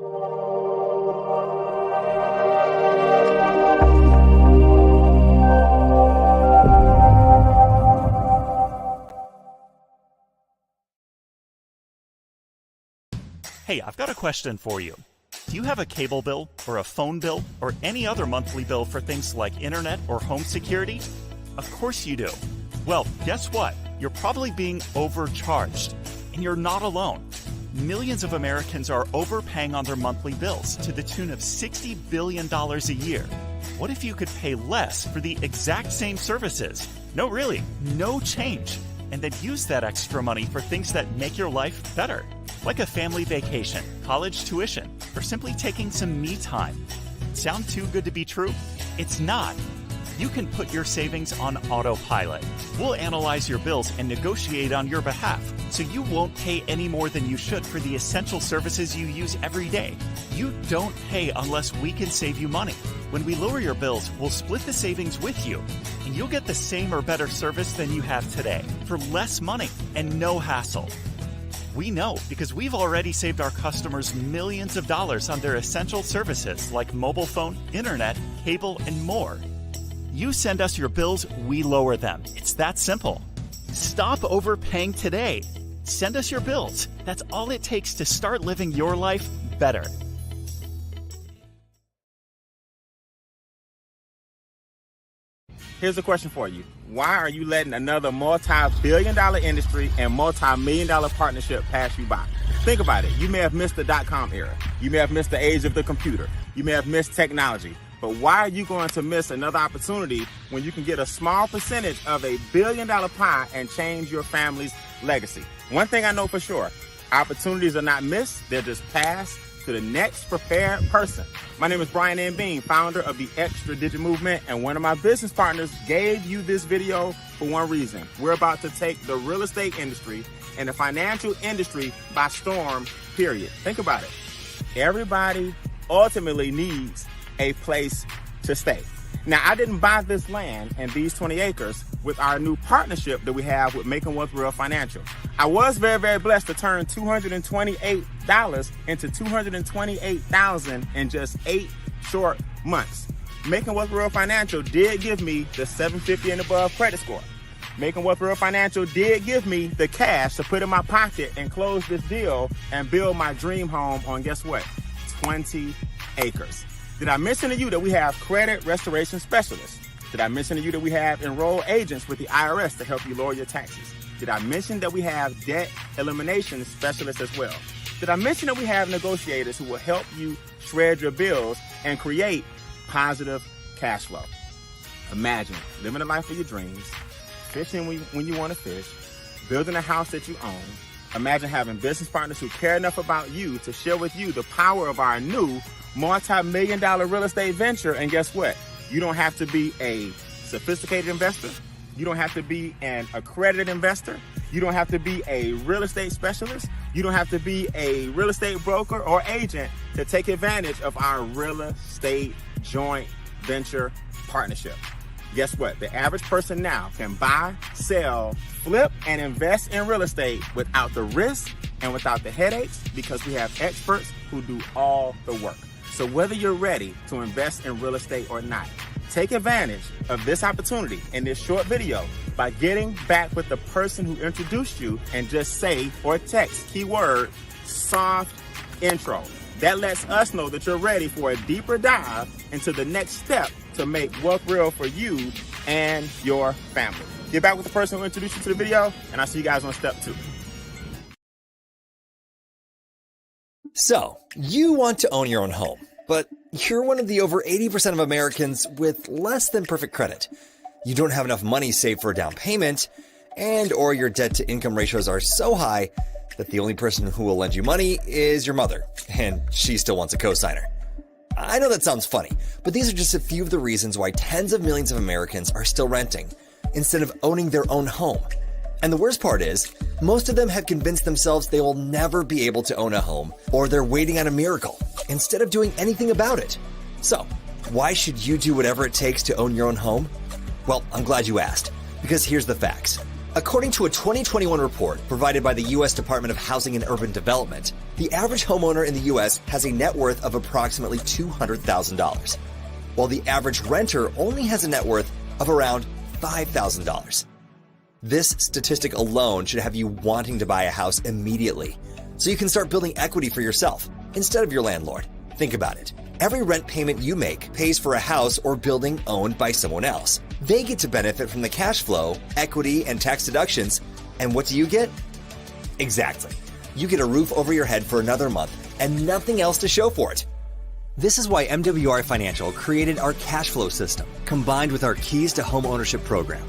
Hey, I've got a question for you. Do you have a cable bill or a phone bill or any other monthly bill for things like internet or home security? Of course you do. Well, guess what? You're probably being overcharged, and you're not alone. Millions of Americans are overpaying on their monthly bills to the tune of $60 billion a year. What if you could pay less for the exact same services? No, really, no change. And then use that extra money for things that make your life better, like a family vacation, college tuition, or simply taking some me time. Sound too good to be true? It's not. You can put your savings on autopilot. We'll analyze your bills and negotiate on your behalf, so you won't pay any more than you should for the essential services you use every day. You don't pay unless we can save you money. When we lower your bills, we'll split the savings with you, and you'll get the same or better service than you have today for less money and no hassle. We know because we've already saved our customers millions of dollars on their essential services like mobile phone, internet, cable, and more. You send us your bills, we lower them. It's that simple. Stop overpaying today. Send us your bills. That's all it takes to start living your life better. Here's a question for you. Why are you letting another multi-billion-dollar industry and multi-million-dollar partnership pass you by? Think about it. You may have missed the dot-com era. You may have missed the age of the computer. You may have missed technology. But why are you going to miss another opportunity when you can get a small percentage of a billion-dollar pie and change your family's legacy? One thing I know for sure, opportunities are not missed. They're just passed to the next prepared person. My name is Brian M. Bean, founder of the Extra Digit Movement, and one of my business partners gave you this video for one reason. We're about to take the real estate industry and the financial industry by storm, period. Think about it. Everybody ultimately needs a place to stay. Now, I didn't buy this land and these 20 acres with our new partnership that we have with Making Wealth Real Financial. I was very, very blessed to turn $228 into $228,000 in just 8 short months. Making Wealth Real Financial did give me the 750 and above credit score. Making Wealth Real Financial did give me the cash to put in my pocket and close this deal and build my dream home on, guess what? 20 acres. Did I mention to you that we have credit restoration specialists? Did I mention to you that we have enrolled agents with the IRS to help you lower your taxes? Did I mention that we have debt elimination specialists as well? Did I mention that we have negotiators who will help you shred your bills and create positive cash flow? Imagine living the life of your dreams, fishing when you want to fish, building a house that you own. Imagine having business partners who care enough about you to share with you the power of our new multi-million-dollar real estate venture. And guess what? You don't have to be a sophisticated investor. You don't have to be an accredited investor. You don't have to be a real estate specialist. You don't have to be a real estate broker or agent to take advantage of our real estate joint venture partnership. Guess what? The average person now can buy, sell, flip, and invest in real estate without the risk and without the headaches because we have experts who do all the work. So whether you're ready to invest in real estate or not, take advantage of this opportunity in this short video by getting back with the person who introduced you and just say or text keyword soft intro. That lets us know that you're ready for a deeper dive into the next step to make wealth real for you and your family. Get back with the person who introduced you to the video, and I'll see you guys on step 2. So, you want to own your own home, but you're one of the over 80% of Americans with less than perfect credit. You don't have enough money saved for a down payment, and or your debt to income ratios are so high that the only person who will lend you money is your mother, and she still wants a cosigner. I know that sounds funny, but these are just a few of the reasons why tens of millions of Americans are still renting instead of owning their own home. And the worst part is, most of them have convinced themselves they will never be able to own a home, or they're waiting on a miracle instead of doing anything about it. So, why should you do whatever it takes to own your own home? Well, I'm glad you asked, because here's the facts. According to a 2021 report provided by the U.S. Department of Housing and Urban Development, the average homeowner in the U.S. has a net worth of approximately $200,000, while the average renter only has a net worth of around $5,000. This statistic alone should have you wanting to buy a house immediately, so you can start building equity for yourself instead of your landlord. Think about it. Every rent payment you make pays for a house or building owned by someone else. They get to benefit from the cash flow, equity, and tax deductions. And what do you get? Exactly. You get a roof over your head for another month and nothing else to show for it. This is why MWR Financial created our cash flow system, combined with our Keys to Home Ownership program.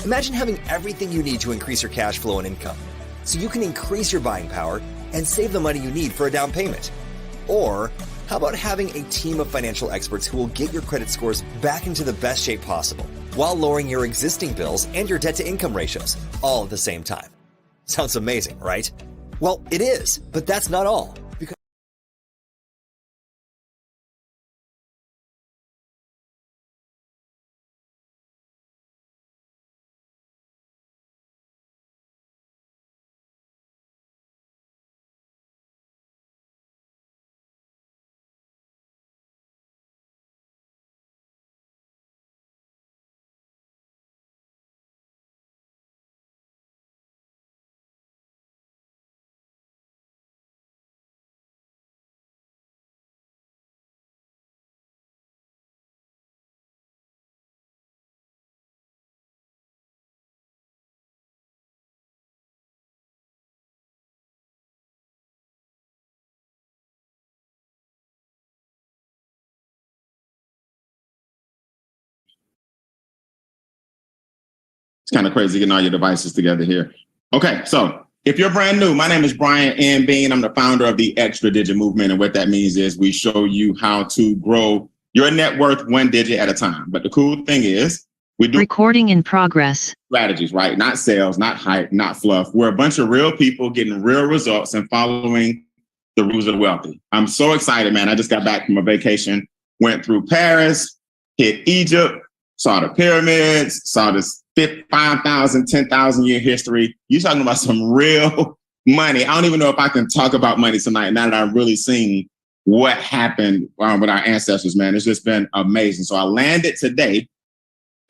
Imagine having everything you need to increase your cash flow and income, so you can increase your buying power and save the money you need for a down payment. Or how about having a team of financial experts who will get your credit scores back into the best shape possible while lowering your existing bills and your debt-to-income ratios all at the same time? Sounds amazing, right? Well, it is, but that's not all. Because It's kind of crazy getting all your devices together here. Okay, so if you're brand new, my name is Brian M. Bean. I'm the founder of the Extra Digit Movement. And what that means is we show you how to grow your net worth one digit at a time. But the cool thing is we do recording in progress strategies, right? Not sales, not hype, not fluff. We're a bunch of real people getting real results and following the rules of the wealthy. I'm so excited, man. I just got back from a vacation, went through Paris, hit Egypt, saw the pyramids, saw this 5,000, 10,000 year history. You're talking about some real money. I don't even know if I can talk about money tonight now that I've really seen what happened with our ancestors, man. It's just been amazing. So I landed today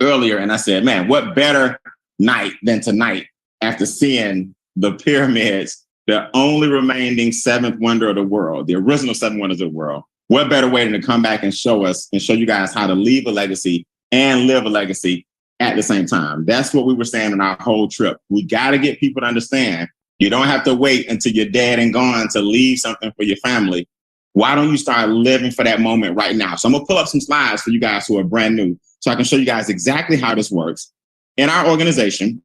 earlier and I said, man, what better night than tonight after seeing the pyramids, the only remaining seventh wonder of the world, the original seven wonders of the world. What better way than to come back and show us and show you guys how to leave a legacy and live a legacy at the same time. That's what we were saying on our whole trip. We got to get people to understand you don't have to wait until you're dead and gone to leave something for your family. Why don't you start living for that moment right now? So I'm going to pull up some slides for you guys who are brand new so I can show you guys exactly how this works. In our organization,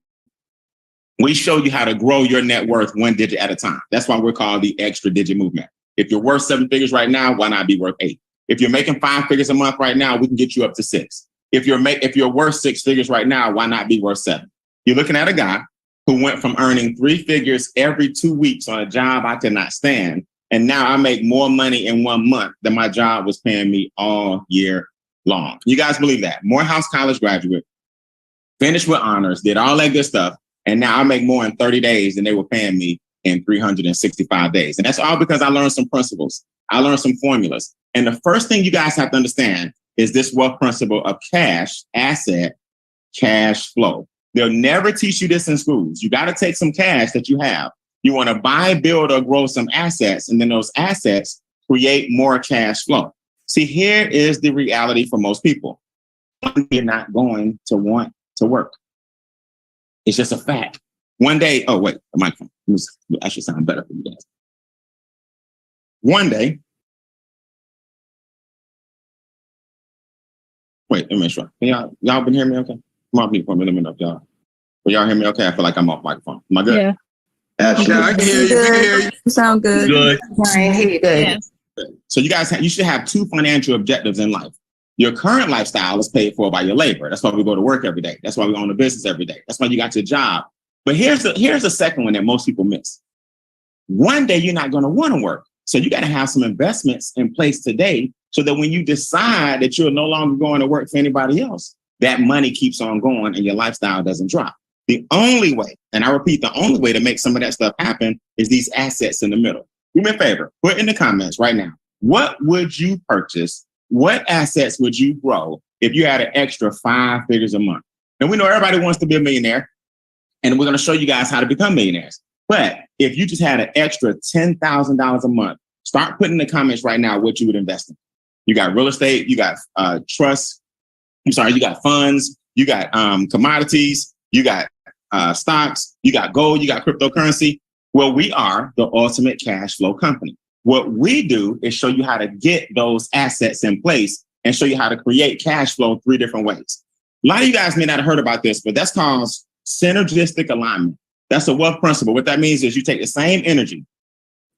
we show you how to grow your net worth one digit at a time. That's why we're called the Extra Digit Movement. If you're worth 7 figures right now, why not be worth 8? If you're making 5 figures a month right now, we can get you up to 6. If you're worth 6 figures right now, why not be worth 7? You're looking at a guy who went from earning 3 figures every 2 weeks on a job I could not stand. And now I make more money in 1 month than my job was paying me all year long. You guys believe that? Morehouse College graduate, finished with honors, did all that good stuff. And now I make more in 30 days than they were paying me in 365 days. And that's all because I learned some principles. I learned some formulas. And the first thing you guys have to understand is this wealth principle of cash, asset, cash flow. They'll never teach you this in schools. You got to take some cash that you have. You want to buy, build, or grow some assets, and then those assets create more cash flow. See, here is the reality for most people. You're not going to want to work. It's just a fact. One day, oh, wait, the microphone. I should sound better for you guys. One day, wait, let me make sure. Can y'all been hearing me okay? Come on, people, let me know if y'all. Will y'all hear me okay? I feel like I'm off microphone. Am I good? Yeah. I can hear you. I can hear you. You sound good. Good. I hear you good. Yes. So you guys, you should have 2 financial objectives in life. Your current lifestyle is paid for by your labor. That's why we go to work every day. That's why we own a business every day. That's why you got your job. But here's the second one that most people miss. One day you're not going to want to work. So you got to have some investments in place today so that when you decide that you're no longer going to work for anybody else, that money keeps on going and your lifestyle doesn't drop. The only way, and I repeat, the only way to make some of that stuff happen is these assets in the middle. Do me a favor, put in the comments right now, what would you purchase? What assets would you grow if you had an extra 5 figures a month? And we know everybody wants to be a millionaire, and we're going to show you guys how to become millionaires. But if you just had an extra $10,000 a month, start putting in the comments right now what you would invest in. You got real estate, you got trust. You got funds, you got commodities, you got stocks, you got gold, you got cryptocurrency. Well, we are the ultimate cash flow company. What we do is show you how to get those assets in place and show you how to create cash flow 3 different ways. A lot of you guys may not have heard about this, but that's called synergistic alignment. That's a wealth principle. What that means is you take the same energy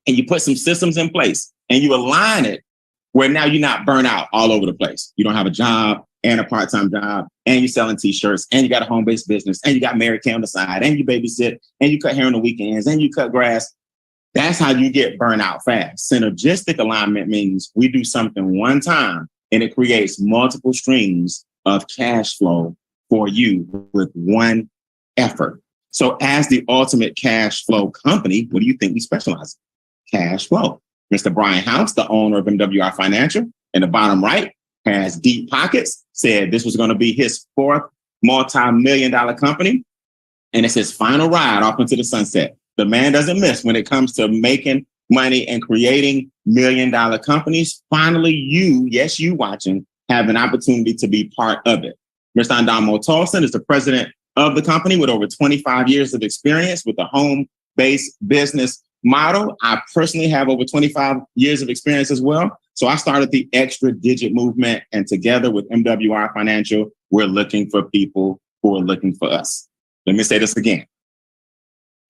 and you put some systems in place and you align it where now you're not burnt out all over the place. You don't have a job and a part-time job, and you're selling t-shirts, and you got a home-based business, and you got Mary Kay on the side, and you babysit, and you cut hair on the weekends, and you cut grass. That's how you get burnt out fast. Synergistic alignment means we do something one time, and it creates multiple streams of cash flow for you with one effort. So as the ultimate cash flow company, what do you think we specialize in? Cash flow. Mr. Brian House, the owner of MWR Financial, in the bottom right, has deep pockets, said this was going to be his 4th multi-million-dollar company. And it's his final ride off into the sunset. The man doesn't miss when it comes to making money and creating million-dollar companies. Finally, you watching, have an opportunity to be part of it. Mr. Andamo Tolson is the president of the company with over 25 years of experience with a home-based business model. I personally have over 25 years of experience as well. So I started the Extra Digit movement, and together with MWR Financial, we're looking for people who are looking for us. Let me say this again.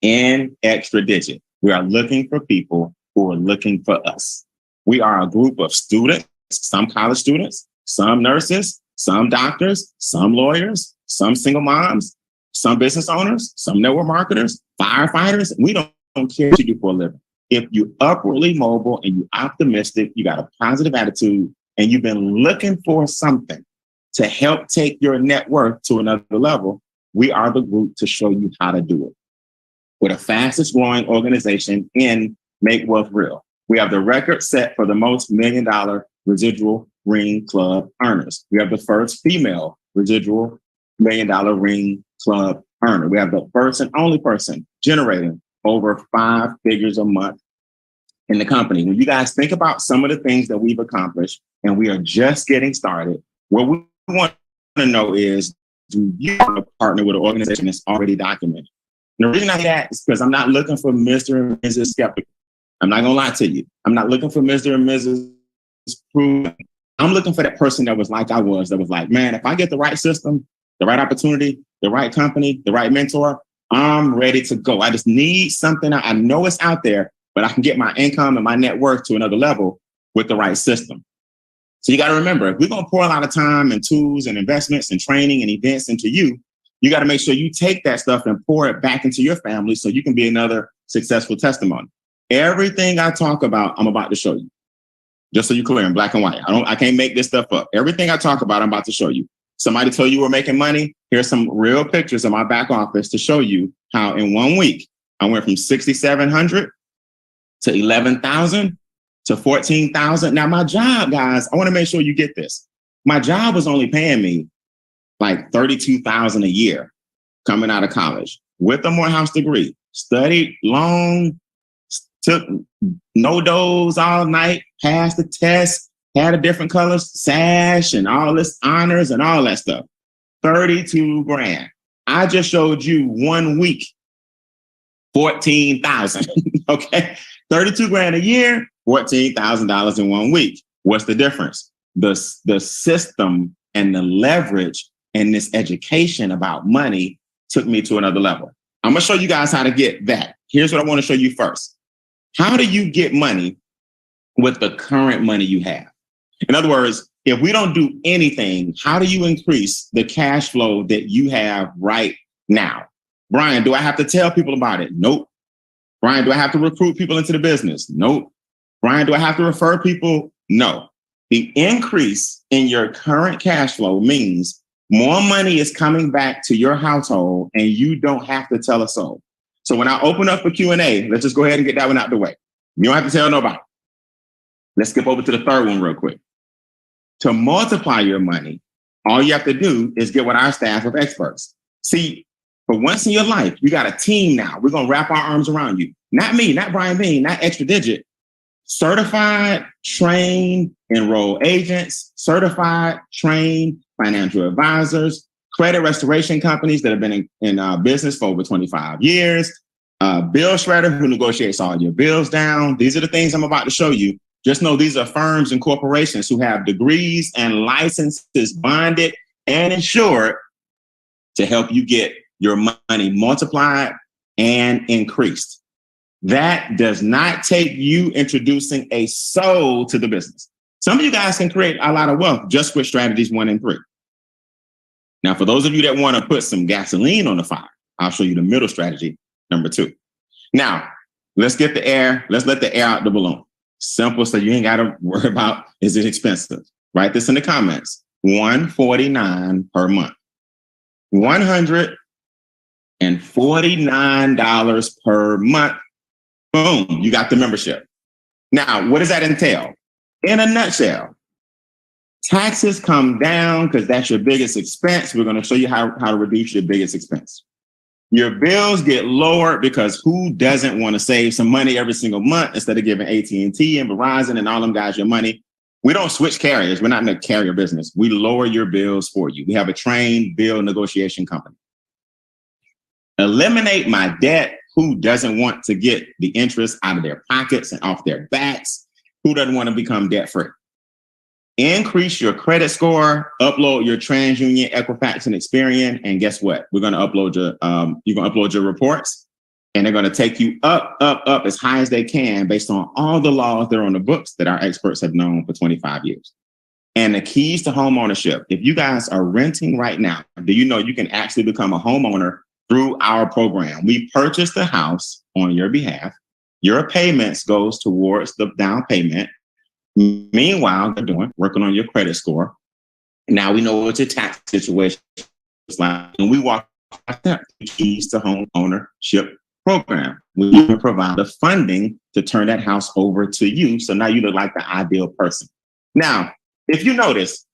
In Extra Digit, we are looking for people who are looking for us. We are a group of students, some college students, some nurses, some doctors, some lawyers, some single moms, some business owners, some network marketers, firefighters. We don't care what you do for a living. If you're upwardly mobile and you're optimistic, you got a positive attitude, and you've been looking for something to help take your net worth to another level, we are the group to show you how to do it. We're the fastest growing organization in Make Wealth Real. We have the record set for the most $1 million residual ring club earners. We have the first female residual $1 million ring club earner. We have the first and only person generating over 5 figures a month in the company. When you guys think about some of the things that we've accomplished, and we are just getting started, what we want to know is, do you want to partner with an organization that's already documented? And the reason I say that is because I'm not looking for Mr. and Mrs. Skeptic. I'm not going to lie to you. I'm not looking for Mr. and Mrs. Proven. I'm looking for that person that was like I was, that was like, man, if I get the right system, the right opportunity, the right company, the right mentor, I'm ready to go. I just need something. I know it's out there, but I can get my income and my net worth to another level with the right system. So you got to remember, if we're going to pour a lot of time and tools and investments and training and events into you, you got to make sure you take that stuff and pour it back into your family so you can be another successful testimony. Everything I talk about, I'm about to show you. Just so you're clear in black and white. I can't make this stuff up. Everything I talk about, I'm about to show you. Somebody told you we're making money. Here's some real pictures of my back office to show you how in 1 week, I went from 6,700 to 11,000 to 14,000. Now my job, guys, I want to make sure you get this. My job was only paying me like 32,000 a year coming out of college with a Morehouse degree, studied long, took no dose all night, passed the test, had a different color sash and all this honors and all that stuff. 32 grand. I just showed you 1 week, 14,000. Okay. 32 grand a year, $14,000 in 1 week. What's the difference? The system and the leverage and this education about money took me to another level. I'm going to show you guys how to get that. Here's what I want to show you first. How do you get money with the current money you have? In other words, if we don't do anything, how do you increase the cash flow that you have right now? Brian, do I have to tell people about it? Nope. Brian, do I have to recruit people into the business? Nope. Brian, do I have to refer people? No. The increase in your current cash flow means more money is coming back to your household and you don't have to tell a soul. So when I open up for Q&A, let's just go ahead and get that one out the way. You don't have to tell nobody. Let's skip over to the third one real quick. To multiply your money, all you have to do is get with our staff of experts. See, for once in your life, you got a team now. We're going to wrap our arms around you. Not me, not Brian Bean, not Extra Digit. Certified, trained, enrolled agents, certified, trained financial advisors, credit restoration companies that have been in business for over 25 years, bill shredder who negotiates all your bills down. These are the things I'm about to show you. Just know these are firms and corporations who have degrees and licenses bonded and insured to help you get your money multiplied and increased. That does not take you introducing a soul to the business. Some of you guys can create a lot of wealth just with strategies 1 and 3. Now, for those of you that want to put some gasoline on the fire, I'll show you the middle strategy, number 2. Now, let's let the air out the balloon. Simple, so you ain't got to worry about, is it expensive? Write this in the comments. $149 per month. $149 per month. Boom, you got the membership. Now, what does that entail? In a nutshell, taxes come down because that's your biggest expense. We're going to show you how to reduce your biggest expense. Your bills get lowered because who doesn't want to save some money every single month instead of giving AT&T and Verizon and all them guys your money? We don't switch carriers. We're not in the carrier business. We lower your bills for you. We have a trained bill negotiation company. Eliminate my debt. Who doesn't want to get the interest out of their pockets and off their backs? Who doesn't want to become debt-free? Increase your credit score, upload your TransUnion, Equifax, and Experian, and guess what? We're going to upload your reports, and they're going to take you up as high as they can based on all the laws that are on the books that our experts have known for 25 years. And the keys to home ownership. If you guys are renting right now, do you know you can actually become a homeowner through our program? We purchase the house on your behalf. Your payments goes towards the down payment. Meanwhile, they're working on your credit score. Now we know what your tax situation is like. And we walk the keys to home ownership program. We even provide the funding to turn that house over to you. So now you look like the ideal person. Now, if you notice,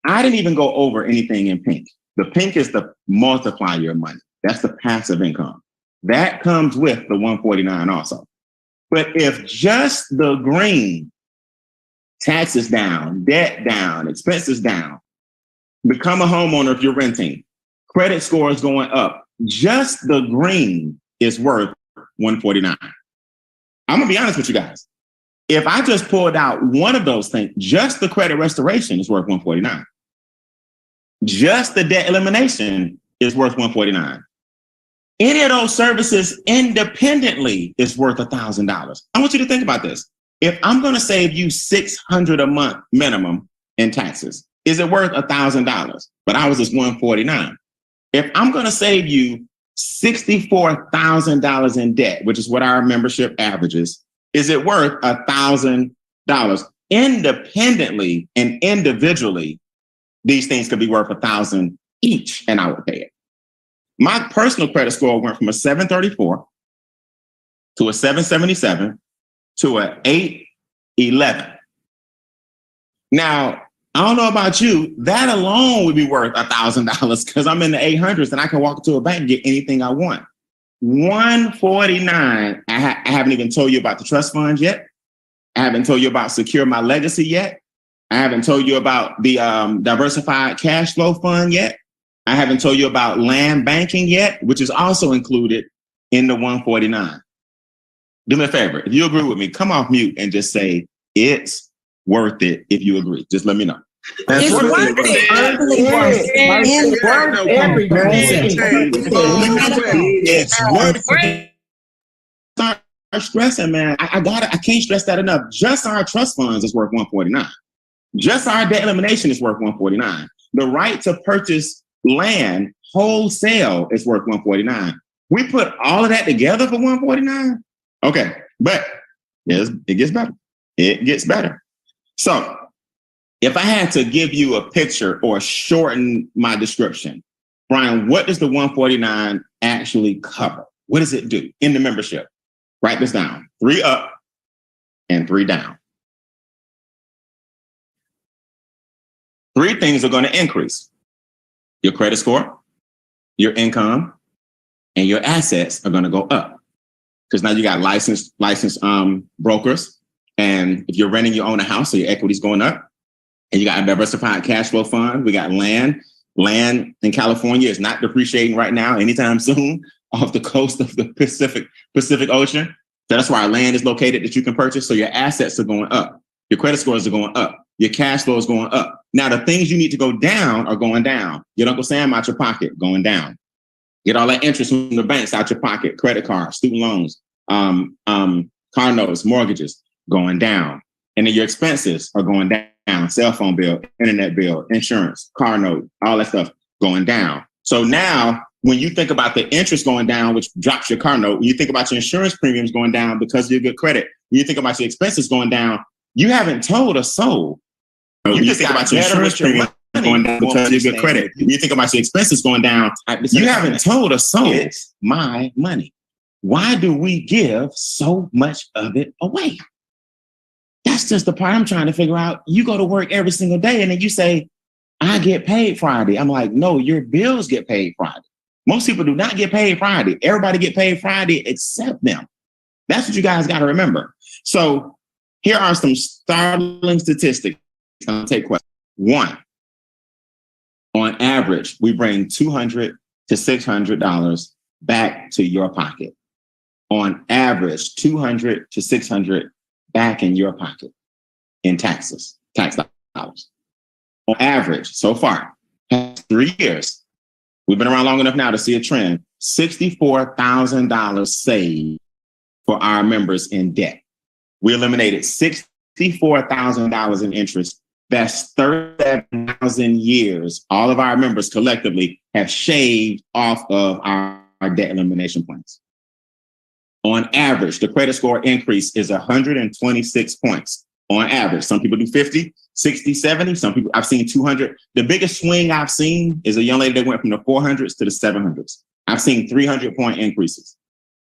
I didn't even go over anything in pink. The pink is the multiply your money. That's the passive income. That comes with the 149 also. But if just the green, taxes down, debt down, expenses down, become a homeowner if you're renting, credit score is going up, just the green is worth 149. I'm gonna be honest with you guys. If I just pulled out one of those things, just the credit restoration is worth 149. Just the debt elimination is worth 149. Any of those services independently is worth $1,000. I want you to think about this. If I'm going to save you $600 a month minimum in taxes, is it worth $1,000? But ours is $149. If I'm going to save you $64,000 in debt, which is what our membership averages, is it worth $1,000? Independently and individually, these things could be worth $1,000 each, and I would pay it. My personal credit score went from a 734 to a 777 to an 811. Now, I don't know about you, that alone would be worth $1,000 because I'm in the 800s and I can walk to a bank and get anything I want. 149. I haven't even told you about the trust funds yet. I haven't told you about Secure My Legacy yet. I haven't told you about the diversified cash flow fund yet. I haven't told you about land banking yet, which is also included in the 149. Do me a favor. If you agree with me, come off mute and just say it's worth it if you agree. Just let me know. That's it's worth it. It's worth every It's worth it. Start stressing, man. I can't stress that enough. Just our trust funds is worth 149. Just our debt elimination is worth 149. The right to purchase land wholesale is worth 149. We put all of that together for 149. Okay, but it gets better. It gets better. So If I had to give you a picture or shorten my description, Brian, what does the 149 actually cover? What does it do in the membership? Write this down. 3 up and 3 down. 3 things are going to increase: your credit score, your income, and your assets are going to go up. Because now you got licensed brokers. And if you're renting, you own a house, so your equity's going up. And you got a diversified cash flow fund. We got land. Land in California is not depreciating right now anytime soon off the coast of the Pacific Ocean. So that's where our land is located that you can purchase. So your assets are going up. Your credit scores are going up. Your cash flow is going up. Now, the things you need to go down are going down. Get Uncle Sam out your pocket, going down. Get all that interest from the banks out your pocket, credit cards, student loans, car notes, mortgages, going down. And then your expenses are going down. Cell phone bill, internet bill, insurance, car note, all that stuff going down. So now when you think about the interest going down, which drops your car note, when you think about your insurance premiums going down because of your good credit, when you think about your expenses going down, you haven't told a soul. You just think about your insurance premiums going down because of your good credit. When you think about your expenses going down, you haven't told a soul, it's my money. Why do we give so much of it away? That's just the part I'm trying to figure out. You go to work every single day and then you say, I get paid Friday. I'm like, no, your bills get paid Friday. Most people do not get paid Friday. Everybody get paid Friday except them. That's what you guys got to remember. So here are some startling statistics. I'll take questions. 1, on average, we bring $200 to $600 back to your pocket. On average, $200 to $600 back in your pocket in tax dollars. On average, so far, past 3 years, we've been around long enough now to see a trend, $64,000 saved for our members in debt. We eliminated $64,000 in interest. That's 37,000 years. All of our members collectively have shaved off of our debt elimination plans. On average, the credit score increase is 126 points. On average, some people do 50, 60, 70. Some people, I've seen 200. The biggest swing I've seen is a young lady that went from the 400s to the 700s. I've seen 300-point increases.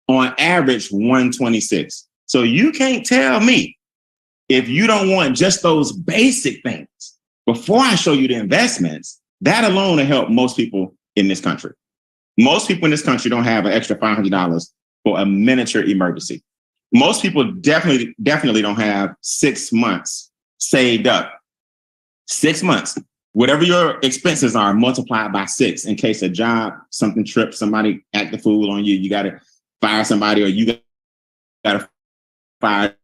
On average, 126. So you can't tell me if you don't want just those basic things. Before I show you the investments, that alone will help most people in this country. Most people in this country don't have an extra $500 for a miniature emergency. Most people definitely don't have 6 months saved up. 6 months. Whatever your expenses are, multiplied by 6 in case a job, something trips, somebody act the fool on you, you got to fire somebody, or you got to fire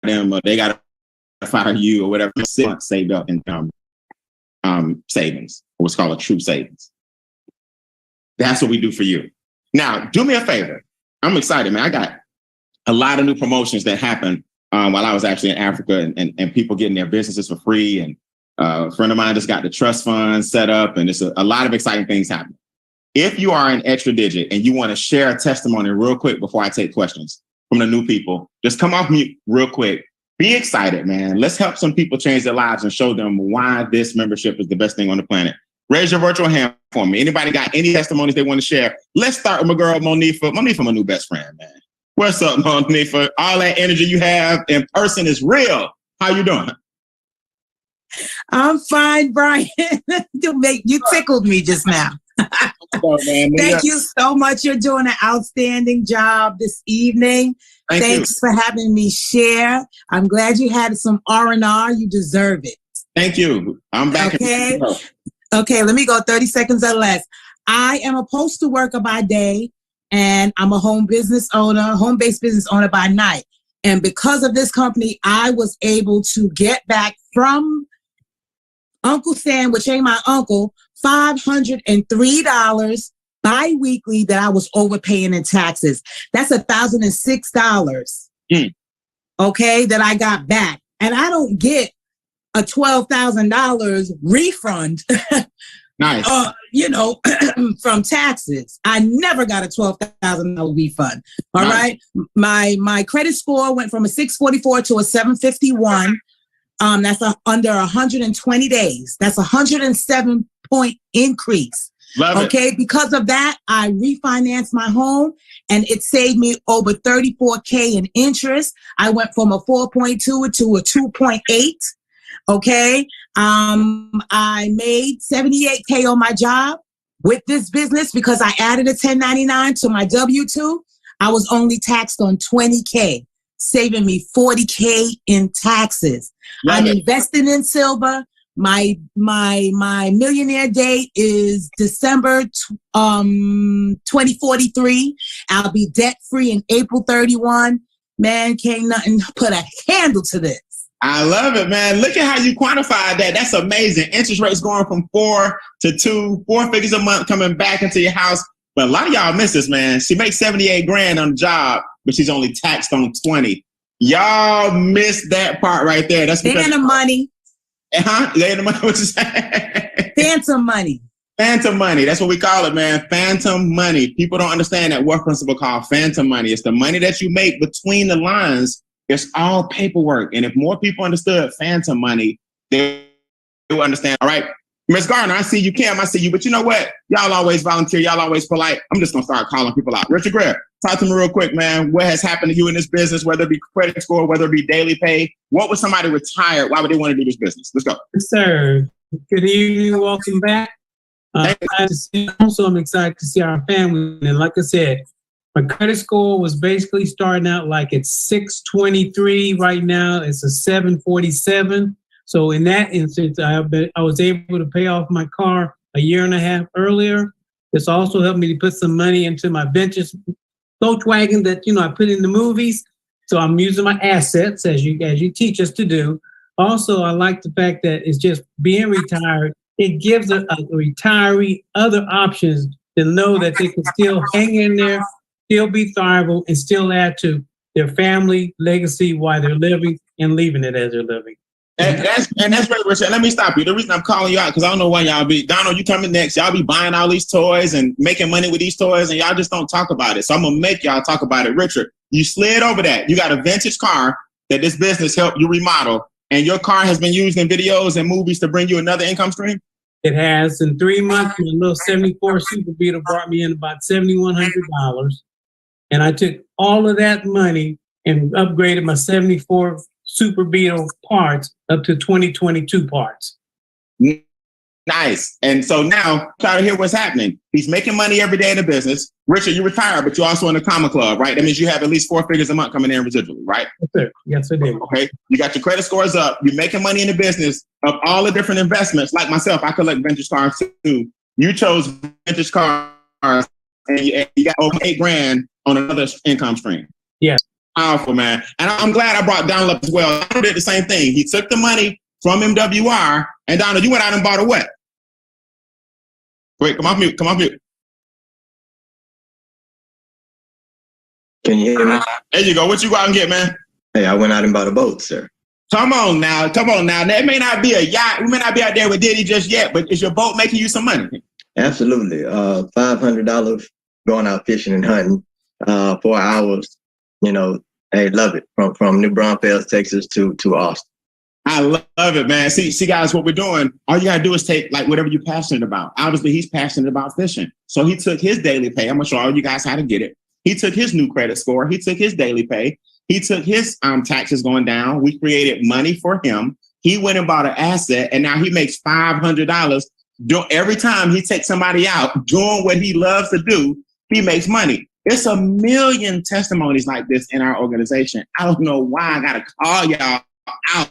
them, or they got to fire you, or whatever. 6 months saved up in savings, or what's called a true savings. That's what we do for you. Now, do me a favor. I'm excited, man. I got a lot of new promotions that happened while I was actually in Africa, and people getting their businesses for free. And a friend of mine just got the trust fund set up, and there's a lot of exciting things happening. If you are an extra digit and you want to share a testimony real quick before I take questions from the new people, just come off mute real quick. Be excited, man. Let's help some people change their lives and show them why this membership is the best thing on the planet. Raise your virtual hand for me. Anybody got any testimonies they want to share? Let's start with my girl, Monifa. Monifa, my new best friend, man. What's up, Monifa? All that energy you have in person is real. How you doing? I'm fine, Brian. You tickled me just now. Thank you so much. You're doing an outstanding job this evening. Thanks for having me share. I'm glad you had some R&R. You deserve it. Thank you. I'm back. Okay, let me go 30 seconds or less. I am a postal worker by day, and I'm a home-based business owner by night. And because of this company, I was able to get back from Uncle Sam, which ain't my uncle, $503 bi-weekly that I was overpaying in taxes. That's $1,006, okay, that I got back. And I don't get a $12,000 refund, nice. From taxes. I never got a $12,000 refund. All right. My credit score went from a 644 to a 751. That's under 120 days. That's a 107-point increase. Love okay, because of that, I refinanced my home and it saved me over $34K in interest. I went from a 4.2 to a 2.8. Okay. I made $78K on my job with this business because I added a 1099 to my W-2. I was only taxed on $20K, saving me $40K in taxes. I'm investing in silver. My millionaire date is December 2043. I'll be debt free in April 31. Man, can't nothing put a handle to this. I love it, man. Look at how you quantified that. That's amazing. Interest rates going from 4 to 2, 4 figures a month coming back into your house. But a lot of y'all miss this, man. She makes 78 grand on the job, but she's only taxed on 20. Y'all missed that part right there. That's because Phantom money. Phantom money. What you say? Phantom money. Phantom money. That's what we call it, man. Phantom money. People don't understand that work principle called phantom money. It's the money that you make between the lines. It's all paperwork. And if more people understood phantom money, they will understand. All right, Ms. Garner, I see you. Cam, I see you. But you know what? Y'all always volunteer. Y'all always polite. I'm just going to start calling people out. Richard Greer, talk to me real quick, man. What has happened to you in this business, whether it be credit score, whether it be daily pay? What was somebody retired? Why would they want to do this business? Let's go. Yes, sir. Good evening. Welcome back. Also, I'm excited to see our family. And like I said, my credit score was basically starting out like at 623. Right now, it's a 747. So in that instance, I was able to pay off my car a year and a half earlier. This also helped me to put some money into my vintage Volkswagen that I put in the movies. So I'm using my assets as you teach us to do. Also, I like the fact that it's just being retired. It gives a retiree other options to know that they can still hang in there, still be thrivable, and still add to their family legacy while they're living and leaving it as they're living. And that's very rich. Let me stop you. The reason I'm calling you out, because I don't know why y'all be, Donald, you coming next. Y'all be buying all these toys and making money with these toys, and y'all just don't talk about it. So I'm going to make y'all talk about it. Richard, you slid over that. You got a vintage car that this business helped you remodel, and your car has been used in videos and movies to bring you another income stream? It has. In 3 months, my little 74 Super Beetle brought me in about $7,100. And I took all of that money and upgraded my 74 Super Beetle parts up to 2022 parts. Nice. And so now, try to hear what's happening. He's making money every day in the business. Richard, you retired, but you're also in the comma club, right? That means you have at least 4 figures a month coming in residually, right? Yes, sir. Yes, I did. Okay. You got your credit scores up. You're making money in the business of all the different investments. Like myself, I collect vintage cars too. You chose vintage cars and you got over 8 grand on another income stream. Yes. Powerful, man. And I'm glad I brought Donald up as well. Donald did the same thing. He took the money from MWR, and Donald, you went out and bought a what? Wait, come off mute. Can you hear me? There you go. What you go out and get, man? Hey, I went out and bought a boat, sir. Come on now. That may not be a yacht. We may not be out there with Diddy just yet, but is your boat making you some money? Absolutely. $500 going out fishing and hunting, 4 hours. Hey, love it. From New Braunfels, Texas to Austin. I love it, man. See, guys, what we're doing, all you gotta do is take like whatever you're passionate about. Obviously, he's passionate about fishing. So he took his daily pay. I'm gonna show all you guys how to get it. He took his new credit score. He took his daily pay. He took his taxes going down. We created money for him. He went and bought an asset, and now he makes $500. Every time he takes somebody out doing what he loves to do, he makes money. It's a million testimonies like this in our organization. I don't know why I gotta call y'all out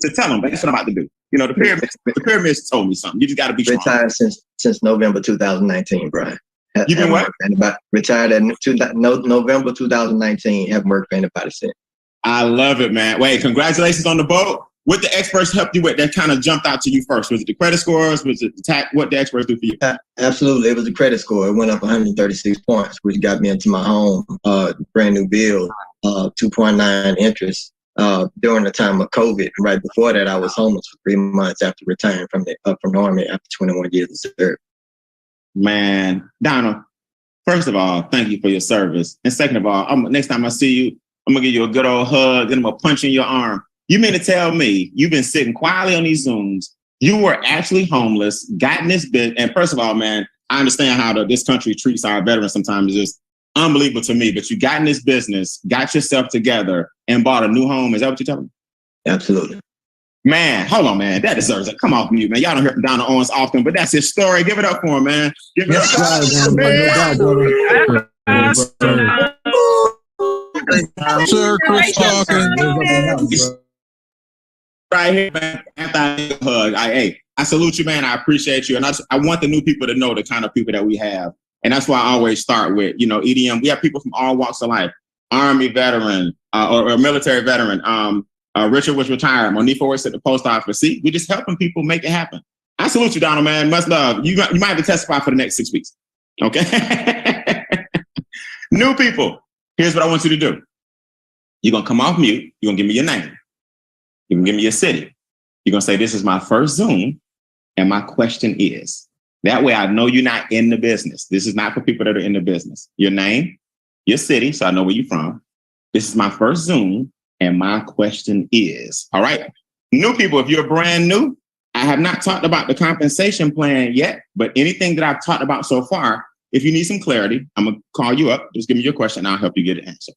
to tell them, but that's what I'm about to do. The pyramids told me something. You just gotta be strong. Retired since November 2019, Brian. You been what? Retired in November 2019. Haven't worked for anybody since. I love it, man. Wait, congratulations on the boat. What the experts helped you with that kind of jumped out to you first? Was it the credit scores? Was it the tax? What the experts do for you? Absolutely. It was the credit score. It went up 136 points, which got me into my home, brand new build, 2.9 interest during the time of COVID. Right before that, I was homeless for 3 months after retiring from the Army after 21 years of service. Man, Donald, first of all, thank you for your service. And second of all, next time I see you, I'm going to give you a good old hug, then I'm going to punch in your arm. You mean to tell me you've been sitting quietly on these Zooms, you were actually homeless, gotten this bit, and first of all, man, I understand how this country treats our veterans sometimes. It's just unbelievable to me, but you got in this business, got yourself together, and bought a new home. Is that what you're telling me? Absolutely. Man, hold on, man. That deserves it. Come off mute, man. Y'all don't hear from Donna Owens often, but that's his story. Give it up for him, man. Give it up. Sir, Chris talking. Right here, man. After I hug, I salute you, man. I appreciate you. And I want the new people to know the kind of people that we have. And that's why I always start with, EDM. We have people from all walks of life. Army veteran or military veteran. Richard was retired. Monifa works at the post office. See, we just helping people make it happen. I salute you, Donald, man. Much love. You might have to testify for the next 6 weeks. Okay? New people, here's what I want you to do. You're going to come off mute. You're going to give me your name. You can give me your city. You're going to say, this is my first Zoom, and my question is. That way I know you're not in the business. This is not for people that are in the business. Your name, your city, so I know where you're from. This is my first Zoom, and my question is. All right. New people, if you're brand new, I have not talked about the compensation plan yet, but anything that I've talked about so far, if you need some clarity, I'm going to call you up. Just give me your question, and I'll help you get an answer.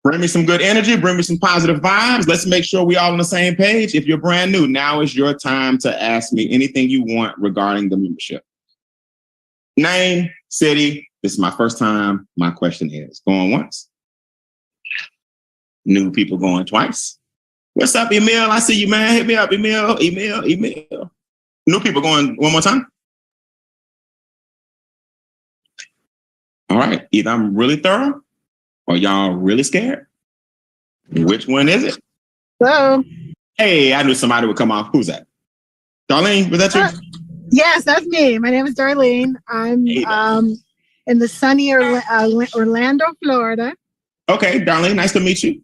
Bring me some good energy. Bring me some positive vibes. Let's make sure we're all on the same page. If you're brand new, now is your time to ask me anything you want regarding the membership. Name, city. This is my first time. My question is going once. New people going twice. What's up, Emil? I see you, man. Hit me up, Emil. New people going one more time. All right. Either I'm really thorough, or y'all really scared? Which one is it? Hello. Hey, I knew somebody would come off. Who's that? Darlene, was that you? Yes, that's me. My name is Darlene. I'm in the sunny Orlando, Florida. Okay, Darlene, nice to meet you.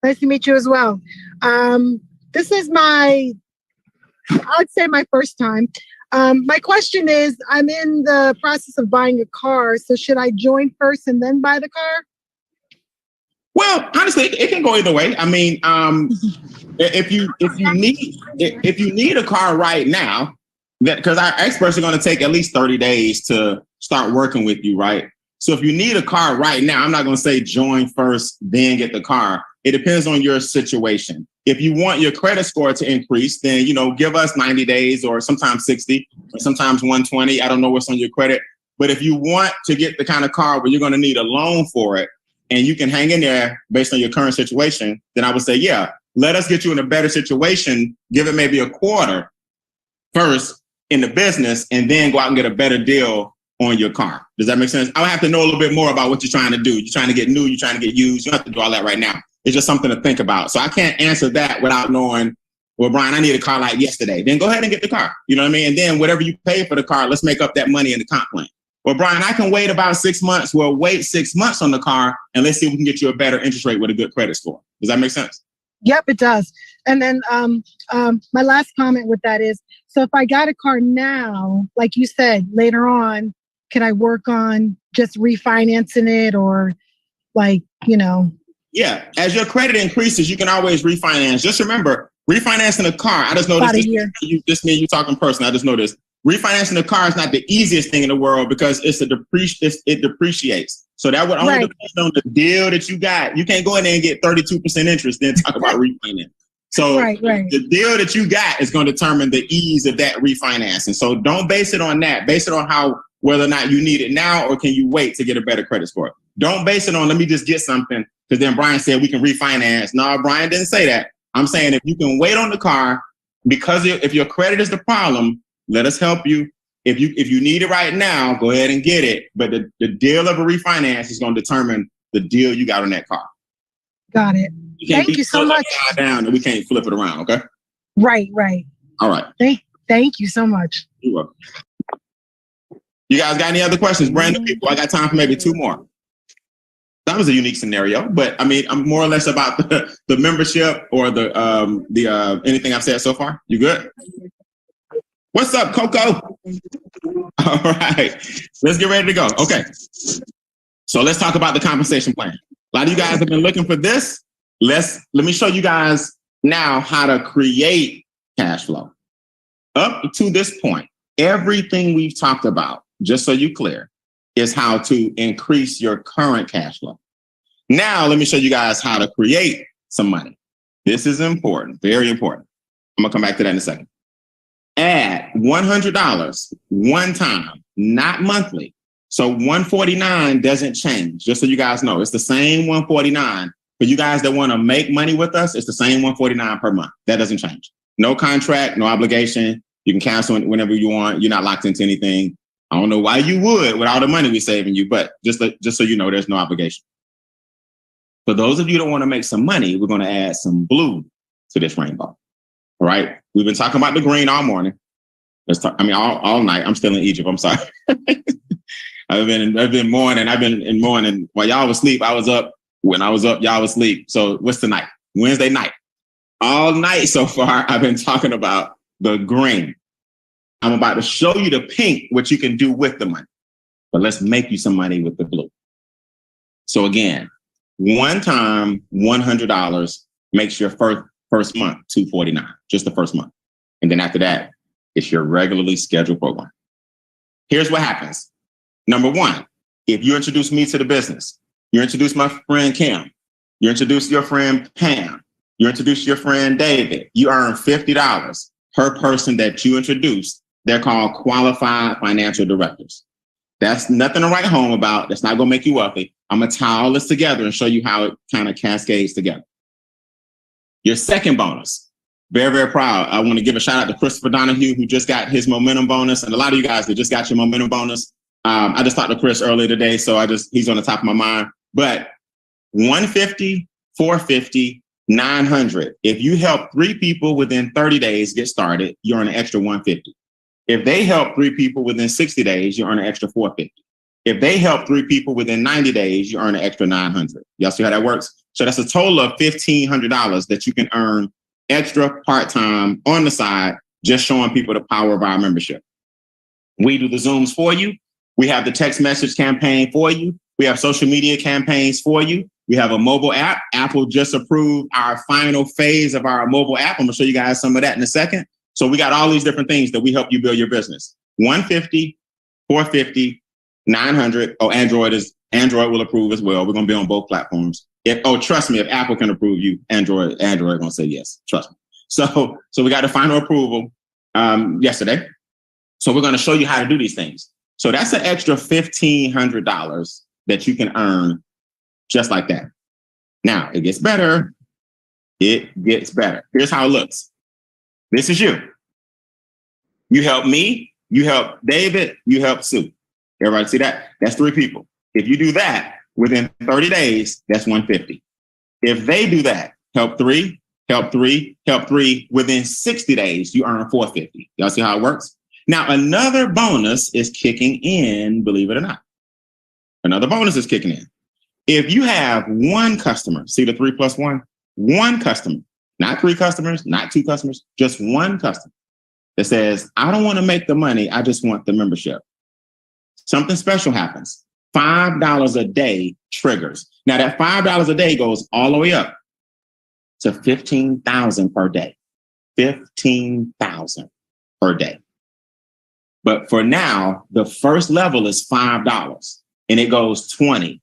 Nice to meet you as well. This is I'd say my first time. My question is, I'm in the process of buying a car. So should I join first and then buy the car? Well, honestly, it can go either way. I mean, if you need a car right now, because our experts are going to take at least 30 days to start working with you, right? So if you need a car right now, I'm not going to say join first, then get the car. It depends on your situation. If you want your credit score to increase, then, give us 90 days or sometimes 60 or sometimes 120. I don't know what's on your credit. But if you want to get the kind of car where you're going to need a loan for it, and you can hang in there based on your current situation, then I would say, yeah, let us get you in a better situation. Give it maybe a quarter first in the business, and then go out and get a better deal on your car. Does that make sense? I would have to know a little bit more about what you're trying to do. You're trying to get new, you're trying to get used. You don't have to do all that right now. It's just something to think about. So I can't answer that without knowing, well, Brian, I need a car like yesterday. Then go ahead and get the car. You know what I mean? And then whatever you pay for the car, let's make up that money in the comp plan. Well, Brian, I can wait about 6 months. Well, wait 6 months on the car, and let's see if we can get you a better interest rate with a good credit score. Does that make sense? Yep, it does. And then my last comment with that is, so if I got a car now, like you said, later on, can I work on just refinancing it or Yeah, as your credit increases, you can always refinance. Just remember, refinancing a car, I just know this me and you talking personally, I just know this. Refinancing a car is not the easiest thing in the world because it depreciates. So that would only depend on the deal that you got. You can't go in there and get 32% interest, then talk about refinance. So the deal that you got is going to determine the ease of that refinancing. So don't base it on that. Base it on whether or not you need it now or can you wait to get a better credit score. Don't base it on, let me just get something, because then Brian said we can refinance. No, Brian didn't say that. I'm saying if you can wait on the car, because if your credit is the problem, let us help you. If you need it right now, go ahead and get it. But the deal of a refinance is going to determine the deal you got on that car. Got it. Thank you so much. Down and we can't flip it around, okay? Right. All right. Thank you so much. You're welcome. You guys got any other questions? Brand new people, I got time for maybe 2 more. That was a unique scenario, but I mean, I'm more or less about the membership or the anything I've said so far. You good? What's up, Coco? All right, let's get ready to go. Okay, so let's talk about the compensation plan. A lot of you guys have been looking for this. Let me show you guys Now, how to create cash flow. Up to this point, everything we've talked about, just so you're clear, is how to increase your current cash flow. Now, let me show you guys how to create some money. This is important, very important. I'm gonna come back to that in a second. Add $100 one time, not monthly. So 149 doesn't change, just so you guys know. It's the same 149. For you guys that want to make money with us, it's the same 149 per month. That doesn't change. No contract, no obligation. You can cancel it whenever you want. You're not locked into anything. I don't know why you would with all the money we're saving you, but just so you know, there's no obligation. For those of you that want to make some money, we're going to add some blue to this rainbow. All right. We've been talking about the green all morning. All night. I'm still in Egypt. I'm sorry. I've been mourning while y'all was asleep. I was up. When I was up, y'all was asleep. So what's tonight? Wednesday night. All night so far, I've been talking about the green. I'm about to show you the pink, what you can do with the money. But let's make you some money with the blue. So again, one time, $100 makes your first month $249, just the first month. And then after that, it's your regularly scheduled program. Here's what happens. Number one, if you introduce me to the business, you introduce my friend Kim, you introduce your friend Pam, you introduce your friend David, you earn $50 per person that you introduce. They're called qualified financial directors. That's nothing to write home about. That's not going to make you wealthy. I'm going to tie all this together and show you how it kind of cascades together. Your second bonus, very, very proud. I want to give a shout out to Christopher Donahue, who just got his momentum bonus. And a lot of you guys that just got your momentum bonus. I just talked to Chris earlier today, so he's on the top of my mind. But 150, 450, 900. If you help 3 people within 30 days get started, you earn an extra 150. If they help 3 people within 60 days, you earn an extra 450. If they help 3 people within 90 days, you earn an extra 900. Y'all see how that works? So that's a total of $1,500 that you can earn extra part-time on the side, just showing people the power of our membership. We do the Zooms for you. We have the text message campaign for you. We have social media campaigns for you. We have a mobile app. Apple just approved our final phase of our mobile app. I'm going to show you guys some of that in a second. So we got all these different things that we help you build your business. 150, 450, 900. Oh, Android will approve as well. We're going to be on both platforms. Trust me, if Apple can approve you, Android going to say yes. Trust me. So we got the final approval yesterday. So we're going to show you how to do these things. So that's an extra $1,500 that you can earn just like that. Now, it gets better. It gets better. Here's how it looks. This is you. You help me, you help David, you help Sue. Everybody see that? That's 3 people. If you do that within 30 days, that's 150. If they do that, help 3, help 3, help 3, within 60 days, you earn 450. Y'all see how it works? Now, another bonus is kicking in, believe it or not. Another bonus is kicking in. If you have 1 customer, see the 3 plus 1? 1 customer, not 3 customers, not 2 customers, just 1 customer that says, I don't want to make the money, I just want the membership. Something special happens. $5 a day triggers. Now that $5 a day goes all the way up to $15,000 per day. $15,000 per day. But for now, the first level is $5 and it goes 20,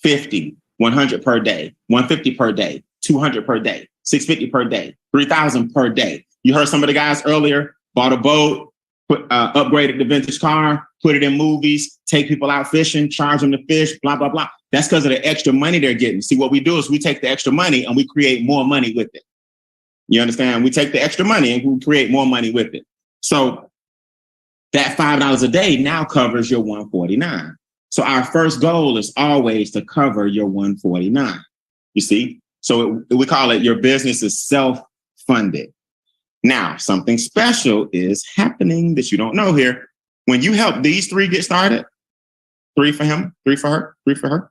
50, 100 per day, 150 per day, 200 per day, 650 per day, 3,000 per day. You heard some of the guys earlier, bought a boat, upgraded the vintage car, put it in movies, take people out fishing, charge them to fish, blah, blah, blah. That's because of the extra money they're getting. See, what we do is we take the extra money and we create more money with it. You understand? We take the extra money and we create more money with it. So that $5 a day now covers your $149. So our first goal is always to cover your $149. You see? So we call it your business is self-funded. Now, something special is happening that you don't know here. When you help these 3 get started, 3 for him, 3 for her, 3 for her,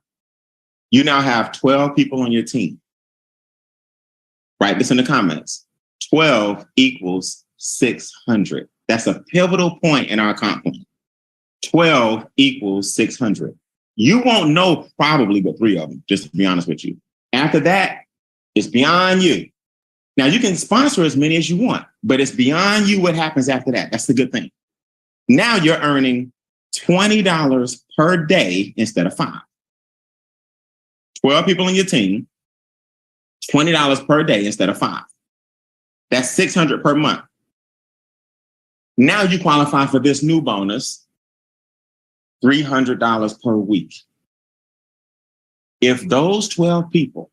you now have 12 people on your team. Write this in the comments. 12 equals 600. That's a pivotal point in our comp plan. 12 equals 600. You won't know probably but 3 of them, just to be honest with you. After that, it's beyond you. Now you can sponsor as many as you want, but it's beyond you what happens after that. That's the good thing. Now you're earning $20 per day instead of 5. 12 people on your team, $20 per day instead of 5. That's $600 per month. Now you qualify for this new bonus, $300 per week. If those 12 people,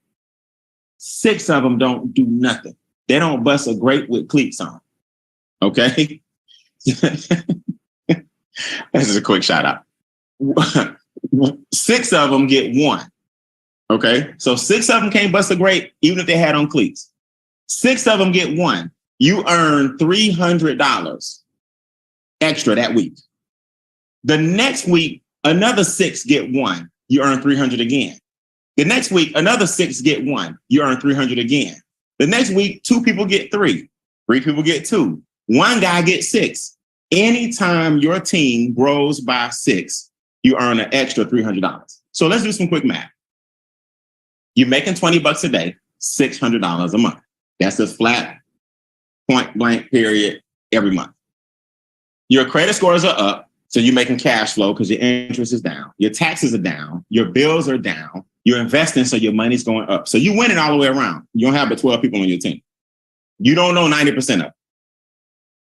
6 of them don't do nothing, they don't bust a grape with cleats on, okay? This is a quick shout out. 6 of them get 1, okay? So 6 of them can't bust a grape even if they had on cleats. 6 of them get 1. You earn $300 extra that week. The next week, another 6 get 1. You earn $300 again. The next week, another 6 get 1. You earn $300 again. The next week, 2 people get 3. 3 people get 2. 1 guy gets 6. Anytime your team grows by 6, you earn an extra $300. So let's do some quick math. You're making $20 a day, $600 a month. That's a flat, point blank period every month. Your credit scores are up, so you're making cash flow because your interest is down. Your taxes are down. Your bills are down. You're investing, so your money's going up. So you're winning all the way around. You don't have but 12 people on your team. You don't know 90% of it.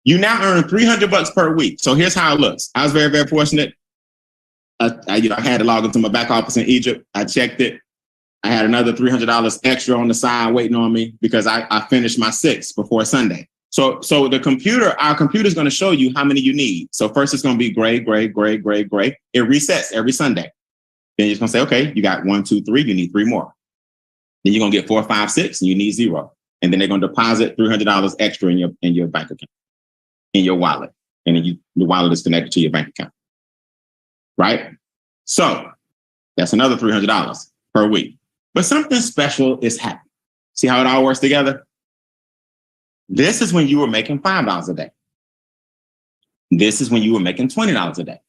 You now earn $300 per week. So here's how it looks. I was very, very fortunate. I had to log into my back office in Egypt. I checked it. I had another $300 extra on the side waiting on me because I finished my 6 before Sunday. So our computer's going to show you how many you need. So first it's going to be gray, gray, gray, gray, gray. It resets every Sunday. Then you're going to say, okay, you got 1, 2, 3. You need 3 more. Then you're going to get 4, 5, 6, and you need 0. And then they're going to deposit $300 extra in your bank account, in your wallet. And then the wallet is connected to your bank account. Right? So that's another $300 per week. But something special is happening. See how it all works together? This is when you were making $5 a day. This is when you were making $20 a day.